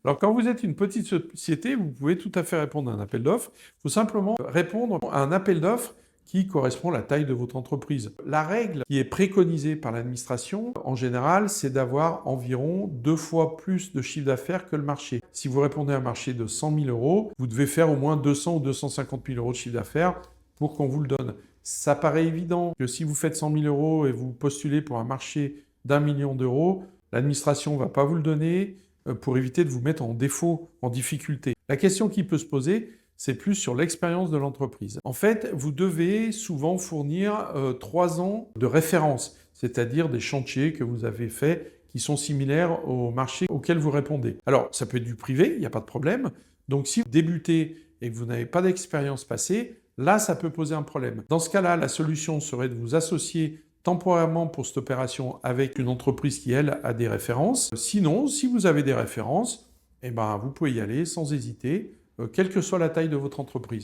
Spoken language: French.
Alors, quand vous êtes une petite société, vous pouvez tout à fait répondre à un appel d'offres. Il faut simplement répondre à un appel d'offres qui correspond à la taille de votre entreprise. La règle qui est préconisée par l'administration, en général, c'est d'avoir environ 2 fois plus de chiffre d'affaires que le marché. Si vous répondez à un marché de 100 000 euros, vous devez faire au moins 200 ou 250 000 euros de chiffre d'affaires pour qu'on vous le donne. Ça paraît évident que si vous faites 100 000 euros et vous postulez pour un marché d'1 million d'euros, l'administration ne va pas vous le donner pour éviter de vous mettre en défaut, en difficulté. La question qui peut se poser, c'est plus sur l'expérience de l'entreprise. En fait, vous devez souvent fournir 3 ans de référence, c'est-à-dire des chantiers que vous avez faits qui sont similaires au marché auquel vous répondez. Alors, ça peut être du privé, il n'y a pas de problème. Donc, si vous débutez et que vous n'avez pas d'expérience passée, là, ça peut poser un problème. Dans ce cas-là, la solution serait de vous associer temporairement pour cette opération avec une entreprise qui, elle, a des références. Sinon, si vous avez des références, eh ben, vous pouvez y aller sans hésiter, quelle que soit la taille de votre entreprise.